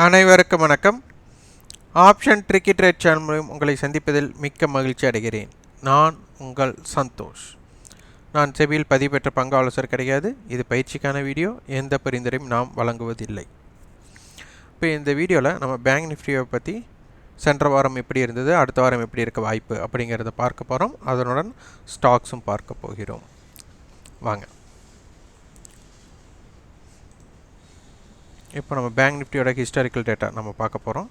அனைவருக்கும் வணக்கம். Option tricky trade channel மூலம் உங்களை சந்திப்பதில் மிக்க மகிழ்ச்சி அடைகிறேன். நான் உங்கள் சந்தோஷ். நான் செபியில் பதிவு பெற்ற பங்கு ஆலோசகர் கிடையாது. இது பயிற்சிக்கான வீடியோ. எந்த பரிந்துரையும் நாம் வழங்குவதில்லை. இப்போ இந்த வீடியோவில் நம்ம பேங்க் நிஃப்டியை பற்றி சென்ற வாரம் எப்படி இருந்தது, அடுத்த வாரம் எப்படி இருக்க வாய்ப்பு அப்படிங்கிறத பார்க்க போகிறோம். அதனுடன் ஸ்டாக்ஸும் பார்க்க போகிறோம். வாங்க. இப்போ நம்ம பேங்க் நிஃப்டியோட ஹிஸ்டாரிக்கல் டேட்டா நம்ம பார்க்க போகிறோம்.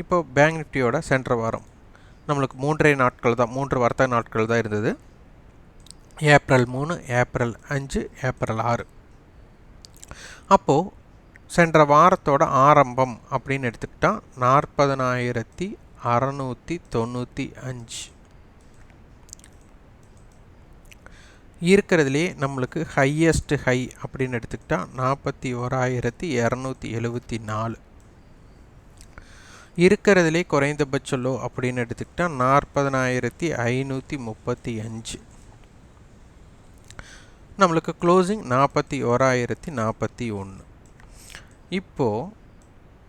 இப்போ பேங்க் நிஃப்டியோட சென்ற வாரம் நம்மளுக்கு 3 நாட்கள் தான், 3 வர்த்தக நாட்கள் தான் இருந்தது. April 3, April 5, April 6. அப்போது சென்ற வாரத்தோட ஆரம்பம் அப்படின்னு எடுத்துக்கிட்டால் 40,695 இருக்கிறதுலே நம்மளுக்கு ஹையஸ்ட் ஹை அப்படின்னு எடுத்துக்கிட்டால் 41,274. இருக்கிறதுலே குறைந்தபட்ச லோ அப்படின்னு எடுத்துக்கிட்டால் 40,535. நம்மளுக்கு க்ளோசிங் 41,041. இப்போது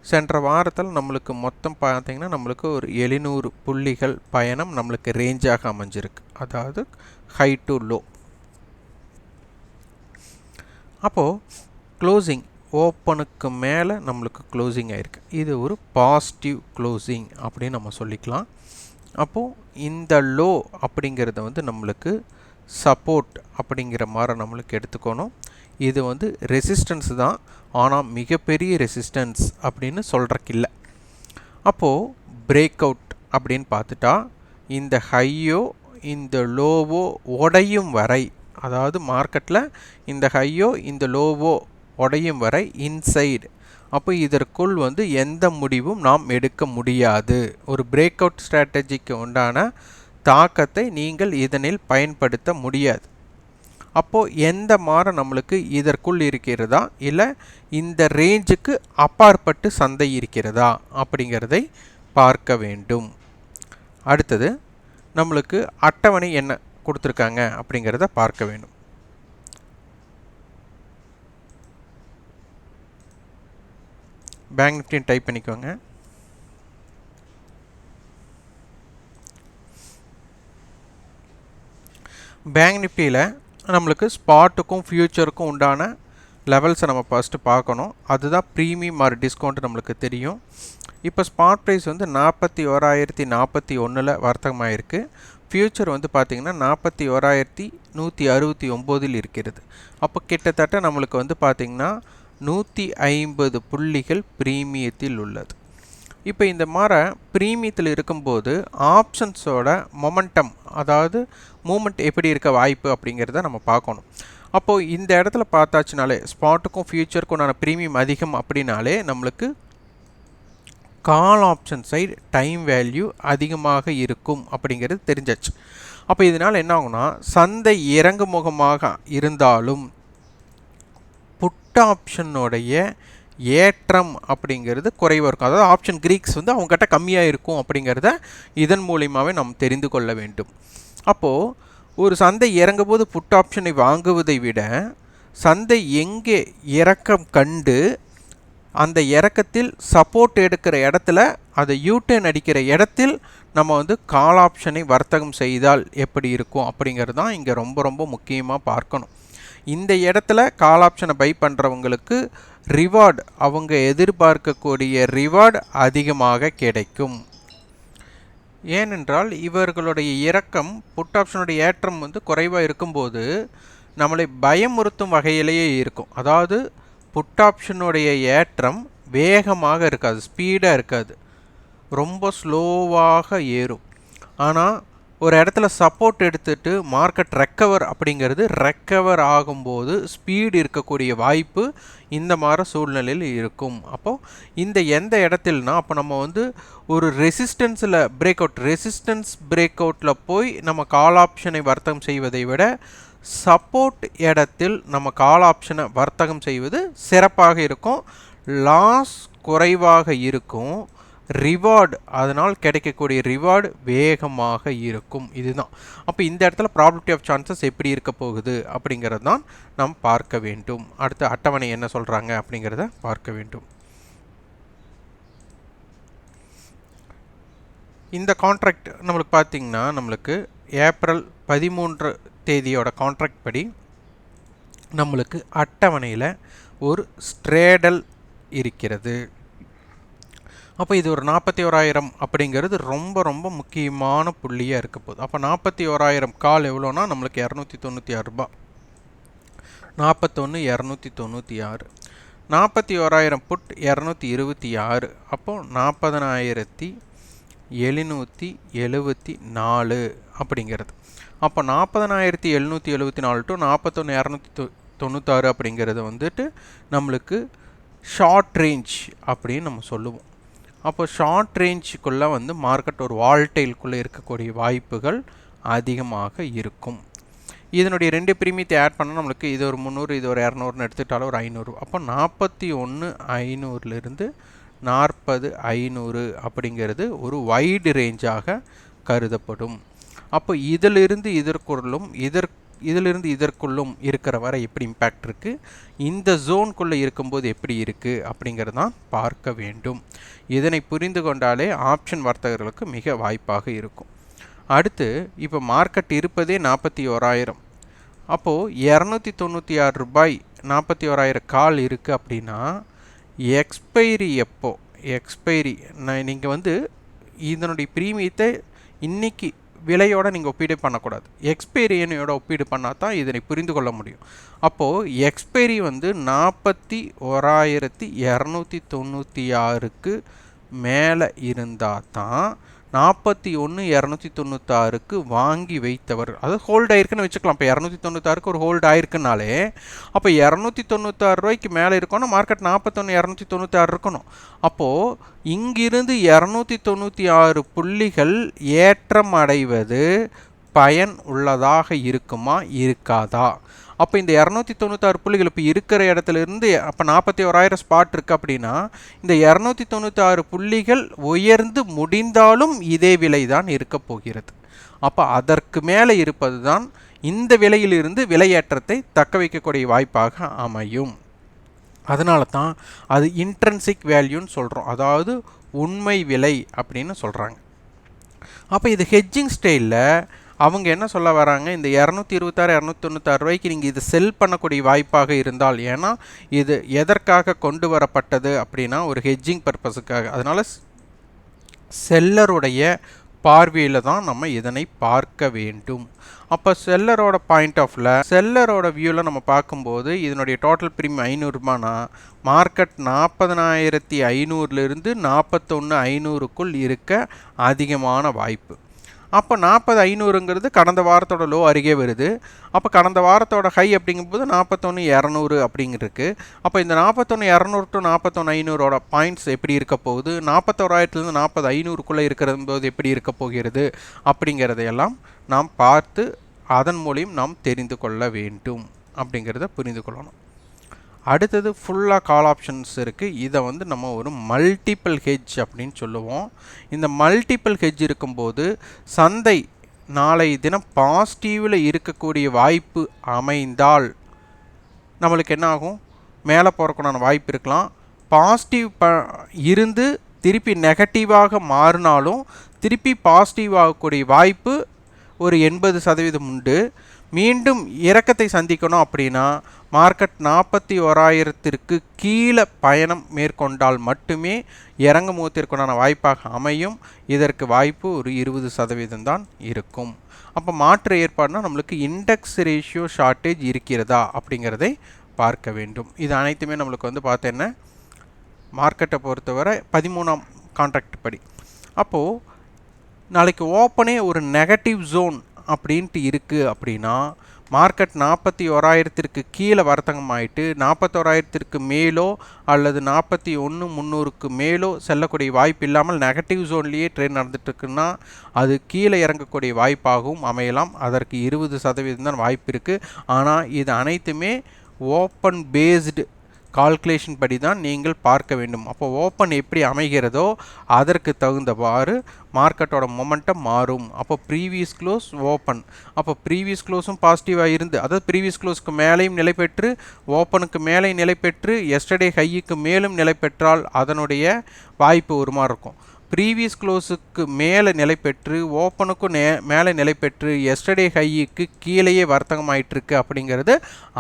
சென்ற வாரத்தில் நம்மளுக்கு மொத்தம் பார்த்திங்கன்னா நம்மளுக்கு ஒரு 700 புள்ளிகள் பயணம் நம்மளுக்கு ரேஞ்சாக அமைஞ்சிருக்கு, அதாவது ஹை டு லோ. அப்போது க்ளோசிங் ஓப்பனுக்கு மேலே நம்மளுக்கு க்ளோசிங் ஆகிருக்கு. இது ஒரு பாசிட்டிவ் க்ளோசிங் அப்படின்னு நம்ம சொல்லிக்கலாம். அப்போது இந்த லோ அப்படிங்கிறத வந்து நம்மளுக்கு சப்போர்ட் அப்படிங்கிற மாதிரி நம்மளுக்கு எடுத்துக்கணும். இது வந்து ரெசிஸ்டன்ஸ் தான், ஆனால் மிகப்பெரிய ரெசிஸ்டன்ஸ் அப்படின்னு சொல்கிறக்கு இல்லை. அப்போது பிரேக் அவுட் அப்படின்னு பார்த்துட்டா இந்த ஹையோ இந்த லோவோ உடையும் வரை, அதாவது மார்க்கெட்டில் இந்த ஹையோ இந்த லோவோ உடையும் வரை இன்சைடு, அப்போ இதற்குள் வந்து எந்த முடிவும் நாம் எடுக்க முடியாது. ஒரு பிரேக் அவுட் ஸ்ட்ராட்டஜிக்கு உண்டான தாக்கத்தை நீங்கள் இதனில் பயன்படுத்த முடியாது. அப்போது எந்த மாதிரி நம்மளுக்கு இதற்குள் இருக்கிறதா இல்லை இந்த ரேஞ்சுக்கு அப்பாற்பட்டு சந்தை இருக்கிறதா அப்படிங்கிறதை பார்க்க வேண்டும். அடுத்தது நம்மளுக்கு அட்டவணை என்ன கொடுத்துருக்காங்க அப்படிங்கிறத பார்க்க வேண்டும். பேங்க் நிஃப்டின்னு டைப் பண்ணிக்கோங்க. பேங்க் நிஃப்டியில் நம்மளுக்கு ஸ்பாட்டுக்கும் ஃப்யூச்சருக்கும் உண்டான லெவல்ஸை நம்ம ஃபஸ்ட்டு பார்க்கணும். அதுதான் ப்ரீமியம் ஆர் டிஸ்கவுண்ட் நம்மளுக்கு தெரியும். இப்போ ஸ்பாட் ப்ரைஸ் வந்து 41,041 வர்த்தகமாகிருக்கு. ஃப்யூச்சர் வந்து பார்த்திங்கன்னா 41,169 இருக்கிறது. அப்போ கிட்டத்தட்ட நம்மளுக்கு வந்து பார்த்திங்கன்னா 150 புள்ளிகள் ப்ரீமியத்தில் உள்ளது. இப்போ இந்த மாதிரி ப்ரீமியத்தில் இருக்கும்போது ஆப்ஷன்ஸோட மொமெண்டம், அதாவது மூமெண்ட் எப்படி இருக்க வாய்ப்பு அப்படிங்கிறத நம்ம பார்க்கணும். அப்போது இந்த இடத்துல பார்த்தாச்சுனாலே ஸ்பாட்டுக்கும் ஃப்யூச்சருக்கும் நான் ப்ரீமியம் அதிகம் அப்படின்னாலே நம்மளுக்கு call option side time value அதிகமாக இருக்கும் அப்படிங்கிறது தெரிஞ்சாச்சு. அப்போ இதனால் என்ன ஆகும்னா சந்தை இறங்குமுகமாக இருந்தாலும் புட் ஆப்ஷனுடைய ஏற்றம் அப்படிங்கிறது குறைவாக இருக்கும். அதாவது ஆப்ஷன் கிரீக்ஸ் வந்து அவங்ககிட்ட கம்மியாக இருக்கும் அப்படிங்கிறத இதன் மூலியமாகவே நாம் தெரிந்து கொள்ள வேண்டும். அப்போது ஒரு சந்தை இறங்கும்போது புட் ஆப்ஷனை வாங்குவதை விட சந்தை எங்கே இறக்கம் கண்டு அந்த இறக்கத்தில் சப்போர்ட் எடுக்கிற இடத்துல அதை யூட்டர்ன் அடிக்கிற இடத்தில் நம்ம வந்து கால் ஆப்ஷனை வர்த்தகம் செய்தால் எப்படி இருக்கும் அப்படிங்கிறது தான் இங்கே ரொம்ப ரொம்ப முக்கியமாக பார்க்கணும். இந்த இடத்துல கால் ஆப்ஷனை பை பண்ணுறவங்களுக்கு ரிவார்டு, அவங்க எதிர்பார்க்கக்கூடிய ரிவார்டு அதிகமாக கிடைக்கும். ஏனென்றால் இவர்களுடைய இறக்கம் புட் ஆப்ஷனுடைய ஏற்றம் வந்து குறைவாக இருக்கும்போது நம்மளை பயமுறுத்தும் வகையிலேயே இருக்கும். அதாவது புட் ஆப்ஷனுடைய ஏற்றம் வேகமாக இருக்காது, ஸ்பீடாக இருக்காது, ரொம்ப ஸ்லோவாக ஏறும். ஆனால் ஒரு இடத்துல சப்போர்ட் எடுத்துகிட்டு மார்க்கெட் ரெக்கவர் ஆகும்போது ஸ்பீடு இருக்கக்கூடிய வாய்ப்பு இந்த மாதிரி சூழ்நிலையில் இருக்கும். அப்போது இந்த எந்த இடத்துலனா அப்போ நம்ம வந்து ஒரு ரெசிஸ்டன்ஸில் ரெசிஸ்டன்ஸ் பிரேக் அவுட்டில் போய் நம்ம கால் ஆப்ஷனை வர்த்தகம் செய்வதை விட சப்போர்ட் இடத்தில் நம்ம கால் ஆப்ஷனை வர்த்தகம் செய்வது சிறப்பாக இருக்கும். லாஸ் குறைவாக இருக்கும், ரிவார்டு அதனால் கிடைக்கக்கூடிய ரிவார்டு வேகமாக இருக்கும். இதுதான். அப்போ இந்த இடத்துல ப்ராபபிலிட்டி ஆஃப் சான்சஸ் எப்படி இருக்க போகுது அப்படிங்கிறது தான் நாம் பார்க்க வேண்டும். அடுத்து அட்டவணை என்ன சொல்கிறாங்க அப்படிங்கிறத பார்க்க வேண்டும். இந்த கான்ட்ராக்ட் நம்மளுக்கு பார்த்திங்கன்னா நம்மளுக்கு ஏப்ரல் 13 தேதியோட கான்ட்ராக்ட் படி நம்மளுக்கு அட்டவணையில் ஒரு ஸ்ட்ரேடல் இருக்கிறது. அப்போ இது ஒரு 41,000 அப்படிங்கிறது ரொம்ப ரொம்ப முக்கியமான புள்ளியாக இருக்க போகுது. அப்போ 41,000 கால் எவ்வளோனா நம்மளுக்கு 296 ரூபாய். 41,296. 41,000 புட் 226. அப்போது 40,774 அப்படிங்கிறது. அப்போ 40,774 டு 41,296 அப்படிங்கிறது வந்துட்டு நம்மளுக்கு ஷார்ட் ரேஞ்ச் அப்படின்னு நம்ம சொல்லுவோம். அப்போ ஷார்ட் ரேஞ்சுக்குள்ளே வந்து மார்க்கெட் ஒரு வால்டைல்குள்ளே இருக்கக்கூடிய வாய்ப்புகள் அதிகமாக இருக்கும். இதனுடைய 2 பிரீமியத்தை ஆட் பண்ணால் நம்மளுக்கு இது ஒரு 300, இது ஒரு 200ன்னு எடுத்துக்கிட்டாலும் ஒரு 500. அப்போ 41,500லேருந்து 40,500 அப்படிங்கிறது ஒரு வைடு ரேஞ்சாக கருதப்படும். அப்போ இதிலிருந்து இதற்குள்ளும் இருக்கிற வரை எப்படி இம்பேக்ட் இருக்குது, இந்த ஜோனுக்குள்ளே இருக்கும்போது எப்படி இருக்குது அப்படிங்கிறது தான் பார்க்க வேண்டும். இதனை புரிந்து கொண்டாலே ஆப்ஷன் வர்த்தகர்களுக்கு மிக வாய்ப்பாக இருக்கும். அடுத்து இப்போ மார்க்கெட் இருப்பதே 41,000. அப்போது 296 ரூபாய் 41,000 கால் இருக்குது அப்படின்னா எக்ஸ்பைரி எப்போ? எக்ஸ்பைரி நீங்கள் வந்து இதனுடைய பிரீமியத்தை இன்றைக்கி விலையோடு நீங்கள் ஒப்பீடு பண்ணக்கூடாது. எக்ஸ்பைரியோட ஒப்பீடு பண்ணால் தான் இதனை புரிந்து கொள்ள முடியும். அப்போது எக்ஸ்பைரி வந்து 41,296க்கு மேலே இருந்தால் தான் 41,296க்கு வாங்கி வைத்தவர், அதாவது ஹோல்ட் ஆயிருக்குன்னு வச்சுக்கலாம். இப்போ 296க்கு ஒரு ஹோல்டு ஆயிருக்குனாலே அப்போ 296 ரூபாய்க்கு மேலே இருக்கணும், மார்க்கெட் 41,296 இருக்கணும். அப்போது இங்கிருந்து 296 புள்ளிகள் ஏற்றம் அடைவது பயன் உள்ளதாக இருக்குமா இருக்காதா? அப்போ இந்த 296 புள்ளிகள் இப்போ இருக்கிற இடத்துல இருந்து அப்போ 41,000 ஸ்பாட் இருக்குது அப்படின்னா இந்த 296 புள்ளிகள் உயர்ந்து முடிந்தாலும் இதே விலை தான் இருக்க போகிறது. அப்போ அதற்கு மேலே இருப்பது தான் இந்த விலையிலிருந்து விலையேற்றத்தை தக்க வைக்கக்கூடிய வாய்ப்பாக அமையும். அதனால தான் அது இன்ட்ரென்சிக் வேல்யூன்னு சொல்கிறோம், அதாவது உண்மை விலை அப்படின்னு சொல்கிறாங்க. அப்போ இது ஹெட்ஜிங் ஸ்டைலில் அவங்க என்ன சொல்ல வராங்க, இந்த 226 296 ரூபாய்க்கு நீங்கள் இது செல் பண்ணக்கூடிய வாய்ப்பாக இருந்தால், ஏன்னா இது எதற்காக கொண்டு வரப்பட்டது அப்படின்னா ஒரு ஹெட்ஜிங் பர்பஸுக்காக. அதனால் செல்லருடைய பார்வையில் தான் நம்ம இதனை பார்க்க வேண்டும். அப்போ செல்லரோட பாயிண்ட் ஆஃப்ல செல்லரோட வியூவில் நம்ம பார்க்கும்போது இதனுடைய டோட்டல் பிரீமியம் 500 ரூபானா மார்க்கெட் 40,500லேருந்து 41,500க்குள் இருக்க அதிகமான வாய்ப்பு. அப்போ 40,500ங்கிறது கடந்த வாரத்தோட லோ அருகே வருது. அப்போ கடந்த வாரத்தோட ஹை அப்படிங்கும்போது 41,200 அப்படிங்கிறது. அப்போ இந்த 41,200 டு 41,500ஓட பாயிண்ட்ஸ் எப்படி இருக்க போகுது, 41,000லேருந்து 40,500க்குள்ளே இருக்கிற போது எப்படி இருக்க போகிறது அப்படிங்கிறதையெல்லாம் நாம் பார்த்து அதன் மூலியம் நாம் தெரிந்து கொள்ள வேண்டும் அப்படிங்கிறத புரிந்து கொள்ளணும். அடுத்தது ஃபுல்லாக கால் ஆப்ஷன்ஸ் இருக்குது. இதை வந்து நம்ம ஒரு மல்டிபிள் ஹெட்ஜ் அப்படின்னு சொல்லுவோம். இந்த மல்டிபிள் ஹெட்ஜ் இருக்கும்போது சந்தை நாளை தினம் பாசிட்டிவில் இருக்கக்கூடிய வாய்ப்பு அமைந்தால் நம்மளுக்கு என்ன ஆகும், மேலே போகிறக்குண்டான வாய்ப்பு இருக்கலாம். பாசிட்டிவ் இருந்து திருப்பி நெகட்டிவாக மாறினாலும் திருப்பி பாசிட்டிவ் ஆகக்கூடிய வாய்ப்பு ஒரு 80% உண்டு. மீண்டும் இறக்கத்தை சந்திக்கணும் அப்படின்னா மார்க்கெட் 41,000க்கு கீழே பயணம் மேற்கொண்டால் மட்டுமே இறங்கும் முகத்திற்குண்டான வாய்ப்பாக அமையும். இதற்கு வாய்ப்பு ஒரு 20% தான் இருக்கும். அப்போ மாற்று ஏற்பாடுனா நம்மளுக்கு இண்டெக்ஸ் ரேஷியோ ஷார்ட்டேஜ் இருக்கிறதா அப்படிங்கிறதை பார்க்க வேண்டும். இது அனைத்துமே நம்மளுக்கு வந்து பார்த்தேன்னா மார்க்கெட்டை பொறுத்தவரை 13ஆம் கான்ட்ராக்ட் படி. அப்போது நாளைக்கு ஓப்பனே ஒரு நெகட்டிவ் ஜோன் அப்படின்ட்டு இருக்குது அப்படின்னா மார்க்கெட் 41,000க்கு கீழே வர்த்தகம் ஆகிட்டு 41,000க்கு மேலோ அல்லது 41,300க்கு மேலோ செல்லக்கூடிய வாய்ப்பு இல்லாமல் நெகட்டிவ் ஜோன்லேயே ட்ரேட் நடந்துட்டுருக்குன்னா அது கீழே இறங்கக்கூடிய வாய்ப்பாகவும் அமையலாம். அதற்கு 20% தான் வாய்ப்பு இருக்குது. ஆனால் இது அனைத்துமே ஓப்பன் பேஸ்டு கால்குலேஷன் படி தான் நீங்கள் பார்க்க வேண்டும். அப்போ ஓப்பன் எப்படி அமைகிறதோ அதற்கு தகுந்தவாறு மார்க்கெட்டோட மொமெண்டம் மாறும். அப்போ ப்ரீவியஸ் க்ளோஸ் ஓப்பன், அப்போ ப்ரீவியஸ் க்ளோஸும் பாசிட்டிவாக இருந்து, அதாவது ப்ரீவியஸ் க்ளோஸ்க்கு மேலேயும் நிலை பெற்று ஓப்பனுக்கு மேலே நிலை பெற்று எஸ்டர்டே ஹைக்கு மேலும் நிலை பெற்றால் அதனுடைய வாய்ப்பு ஒரு மாதிரி இருக்கும். ப்ரீவியஸ் க்ளோஸுக்கு மேலே நிலை பெற்று ஓப்பனுக்கும் மேலே நிலை பெற்று எஸ்டர்டே ஹைக்கு கீழேயே வர்த்தகம் ஆகிட்டுருக்கு அப்படிங்கிறது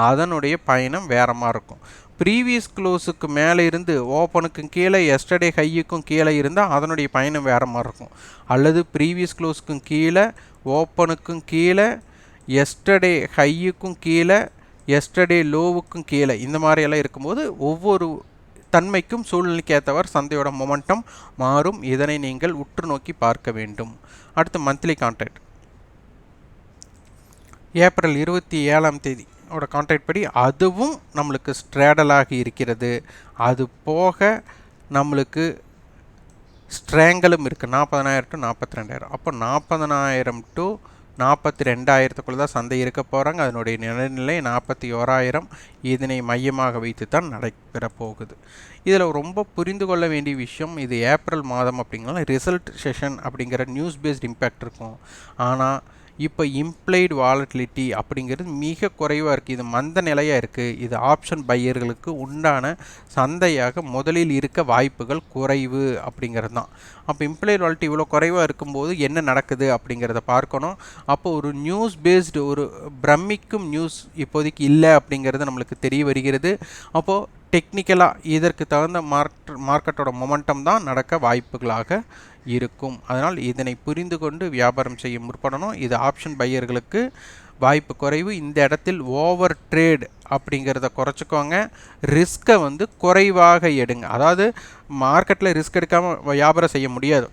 அதனுடைய பயணம் வேற மாதிரி இருக்கும். ப்ரீவியஸ் க்ளோஸுக்கு மேலே இருந்து ஓப்பனுக்கும் கீழே எஸ்டர்டே ஹையுக்கும் கீழே இருந்தால் அதனுடைய பயணம் வேறு மாதிரி இருக்கும். அல்லது ப்ரீவியஸ் க்ளோஸுக்கும் கீழே ஓப்பனுக்கும் கீழே எஸ்டர்டே ஹையுக்கும் கீழே எஸ்டர்டே லோவுக்கும் கீழே இந்த மாதிரியெல்லாம் இருக்கும்போது ஒவ்வொரு தன்மைக்கும் சூழ்நிலைக்கு ஏற்றவர் சந்தையோட மொமெண்டம் மாறும். இதனை நீங்கள் உற்று நோக்கி பார்க்க வேண்டும். அடுத்து மந்த்லி கான்ட்ராக்ட் ஏப்ரல் 27 ஓட கான்ட்ராக்ட் படி அதுவும் நம்மளுக்கு ஸ்ட்ராடலாக இருக்கிறது. அது போக நம்மளுக்கு ஸ்ட்ராங்கலும் இருக்குது 40,000 to 42,000. அப்போ 40,000 to 42,000 தான் சந்தை இருக்க போகிறாங்க. அதனுடைய நிலைநிலை 41,000. இதனை மையமாக வைத்து தான் நடைபெற போகுது. இதில் ரொம்ப புரிந்து கொள்ள வேண்டிய விஷயம், இது ஏப்ரல் மாதம் அப்படிங்கிறனால ரிசல்ட் செஷன் அப்படிங்கிற நியூஸ் பேஸ்ட் இம்பேக்ட் இருக்கும். ஆனால் இப்போ இம்ப்ளைடு வாலட்டிலிட்டி அப்படிங்கிறது மிக குறைவாக இருக்குது. இது மந்த நிலையாக இருக்குது. இது ஆப்ஷன் பையர்களுக்கு உண்டான சந்தையாக முதலில் இருக்க வாய்ப்புகள் குறைவு அப்படிங்கிறது தான். அப்போ இம்ப்ளைடு வாலட்டிலிட்டி இவ்வளோ குறைவாக இருக்கும்போது என்ன நடக்குது அப்படிங்கிறத பார்க்கணும். அப்போ ஒரு நியூஸ் பேஸ்டு ஒரு பிரமிக்கும் நியூஸ் இப்போதைக்கு இல்லை அப்படிங்கிறது நம்மளுக்கு தெரிய வருகிறது. அப்போது டெக்னிக்கலாக இதற்கு தகுந்த மார்க்கெட்டோட மொமெண்டம் தான் நடக்க வாய்ப்புகளாக இருக்கும். அதனால் இதனை புரிந்து கொண்டு வியாபாரம் செய்ய முற்படணும். இது ஆப்ஷன் பையர்களுக்கு வாய்ப்பு குறைவு. இந்த இடத்தில் ஓவர் ட்ரேட் அப்படிங்கிறத குறைச்சிக்கோங்க. ரிஸ்க்கை குறைவாக எடுங்க. அதாவது மார்க்கெட்டில் ரிஸ்க் எடுக்காமல் வியாபாரம் செய்ய முடியாது.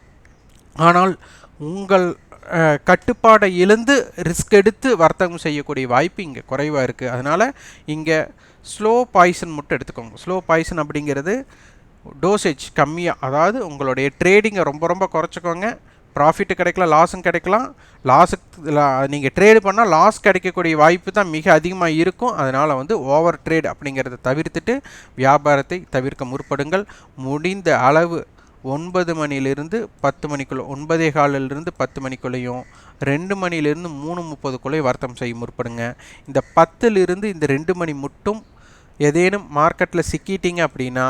ஆனால் உங்கள் கட்டுப்பாடை இழந்து ரிஸ்க் எடுத்து வர்த்தகம் செய்யக்கூடிய வாய்ப்பு இங்கே குறைவாக இருக்குது. அதனால் இங்கே ஸ்லோ பாய்சன் மட்டும் எடுத்துக்கோங்க. ஸ்லோ பாய்சன் அப்படிங்கிறது டோசேஜ் கம்மியாக, அதாவது உங்களுடைய ட்ரேடிங்கை ரொம்ப குறைச்சிக்கோங்க. ப்ராஃபிட்டு கிடைக்கலாம், லாஸும் கிடைக்கலாம். லாஸுக்கு நீங்கள் ட்ரேடு பண்ணால் லாஸ் கிடைக்கக்கூடிய வாய்ப்பு தான் மிக அதிகமாக இருக்கும். அதனால் ஓவர் ட்ரேட் அப்படிங்கிறத தவிர்த்துட்டு வியாபாரத்தை தவிர்க்க முற்படுங்கள். முடிந்த அளவு 9 மணிலிருந்து 10 மணிக்குள்ளே, 9:15 10 மணிக்குள்ளேயும் 2 மணிலிருந்து 3:30 வர்த்தகம் செய்ய முற்படுங்க. இந்த 10லிருந்து இந்த 2 மணி மட்டும் ஏதேனும் மார்க்கெட்டில் சிக்கிட்டீங்க அப்படின்னா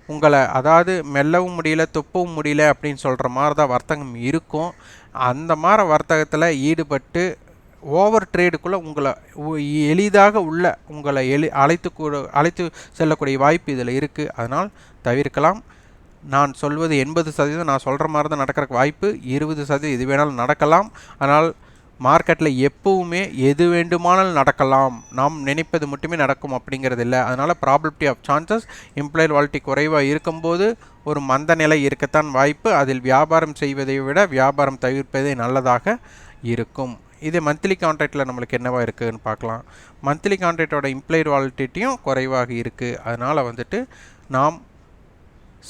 உங்களை, அதாவது மெல்லவும் முடியல தொப்பவும் முடியல அப்படின்னு சொல்கிற மாதிரி தான் வர்த்தகம் இருக்கும். அந்த மாதிரி வர்த்தகத்தில் ஈடுபட்டு ஓவர் ட்ரேடுக்குள்ளே உங்களை எளிதாக உங்களை அழைத்து செல்லக்கூடிய வாய்ப்பு இதில் இருக்குது. அதனால் தவிர்க்கலாம். நான் சொல்வது 80% நான் சொல்கிற மாதிரி தான் நடக்கிறக்கு வாய்ப்பு, 20% இது வேணாலும் நடக்கலாம். ஆனால் மார்க்கெட்டில் எப்பவுமே எது வேண்டுமானாலும் நடக்கலாம், நாம் நினைப்பது மட்டுமே நடக்கும் அப்படிங்கிறது இல்லை. அதனால் probability of chances implied volatility குறைவாக இருக்கும்போது ஒரு மந்த நிலை இருக்கத்தான் வாய்ப்பு. அதில் வியாபாரம் செய்வதை விட வியாபாரம் தவிர்ப்பதே நல்லதாக இருக்கும். இதே மந்த்லி கான்ட்ராக்டில் நம்மளுக்கு என்னவா இருக்குதுன்னு பார்க்கலாம். மந்த்லி கான்ட்ராக்டோட இம்ப்ளைடு வாலட்டிலிட்டியும் குறைவாக இருக்குது. அதனால் நாம்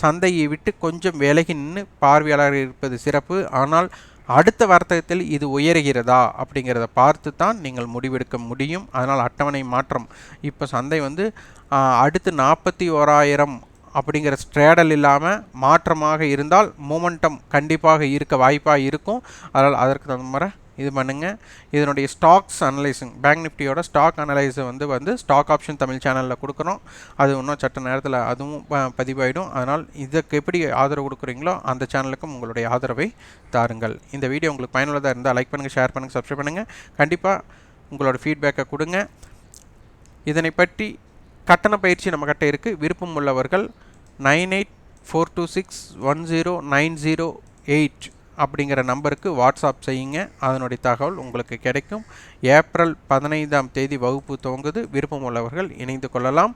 சந்தையை விட்டு கொஞ்சம் விலகி நின்று பார்வையாளர் இருப்பது சிறப்பு. ஆனால் அடுத்த வர்த்தகத்தில் இது உயர்கிறதா அப்படிங்கிறத பார்த்து தான் நீங்கள் முடிவெடுக்க முடியும். அதனால் அட்டவணை மாற்றம் இப்போ சந்தை அடுத்து 41,000 அப்படிங்கிற ஸ்ட்ரேடல் இல்லாமல் மாற்றமாக இருந்தால் மொமெண்டம் கண்டிப்பாக இருக்க வாய்ப்பாக இருக்கும். அதனால் அதற்கு தகுந்த மாதிரி இது பண்ணுங்கள். இதனுடைய ஸ்டாக்ஸ் அனலைசிங், பேங்க் நிஃப்டியோட ஸ்டாக் அனலைஸை ஸ்டாக் ஆப்ஷன் தமிழ் சேனலில் கொடுக்குறோம். அது இன்னும் சட்ட நேரத்தில் அதுவும் பதிவாயிடும். அதனால் இதுக்கு எப்படி ஆதரவு கொடுக்குறீங்களோ அந்த சேனலுக்கும் உங்களுடைய ஆதரவை தாருங்கள். இந்த வீடியோ உங்களுக்கு பயனுள்ளதாக இருந்தால் லைக் பண்ணுங்கள், ஷேர் பண்ணுங்கள், சப்ஸ்கிரைப் பண்ணுங்கள். கண்டிப்பாக உங்களோட ஃபீட்பேக்கை கொடுங்க. இதனை பற்றி கட்டண பயிற்சி நம்மக்கிட்ட இருக்குது. விருப்பம் உள்ளவர்கள் 9842610908 அப்படிங்கிற நம்பருக்கு வாட்ஸ்அப் செய்யுங்க. அதனுடைய தகவல் உங்களுக்கு கிடைக்கும். ஏப்ரல் 15 வகுப்பு துவங்குது. விருப்பம் உள்ளவர்கள் இணைந்து கொள்ளலாம்.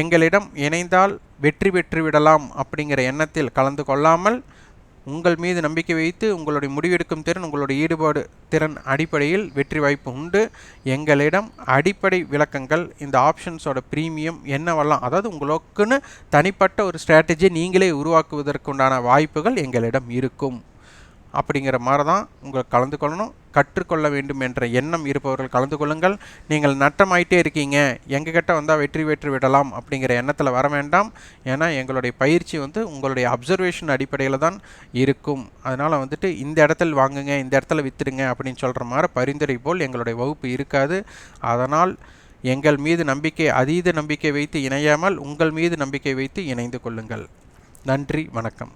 எங்களிடம் இணைந்தால் வெற்றி பெற்றுவிடலாம் அப்படிங்கிற எண்ணத்தில் கலந்து கொள்ளாமல் உங்கள் மீது நம்பிக்கை வைத்து உங்களுடைய முடிவெடுக்கும் திறன், உங்களுடைய ஈடுபாடு திறன் அடிப்படையில் வெற்றி வாய்ப்பு உண்டு. எங்களிடம் அடிப்படை விளக்கங்கள், இந்த ஆப்ஷன்ஸோட ப்ரீமியம் என்னவெல்லாம், அதாவது உங்களுக்குன்னு தனிப்பட்ட ஒரு ஸ்ட்ராட்டஜியை நீங்களே உருவாக்குவதற்குண்டான வாய்ப்புகள் எங்களிடம் இருக்கும். அப்படிங்கிற மாதிரி தான் உங்களுக்கு கலந்து கொள்ளணும். கற்றுக்கொள்ள வேண்டும் என்ற எண்ணம் இருப்பவர்கள் கலந்து கொள்ளுங்கள். நீங்கள் நட்டமாயிட்டே இருக்கீங்க, எங்ககிட்ட வந்தால் வெற்றி பெற்று விடலாம் அப்படிங்கிற எண்ணத்தில் வர வேண்டாம். ஏன்னா எங்களுடைய பயிற்சி உங்களுடைய அப்சர்வேஷன் அடிப்படையில் தான் இருக்கும். அதனால் இந்த இடத்துல வாங்குங்க, இந்த இடத்துல விற்றுடுங்க அப்படின்னு சொல்கிற மாதிரி பரிந்துரை போல் எங்களுடைய வகுப்பு இருக்காது. அதனால் எங்கள் மீது நம்பிக்கை, அதீத நம்பிக்கை வைத்து இணையாமல் உங்கள் மீது நம்பிக்கை வைத்து இணைந்து கொள்ளுங்கள். நன்றி, வணக்கம்.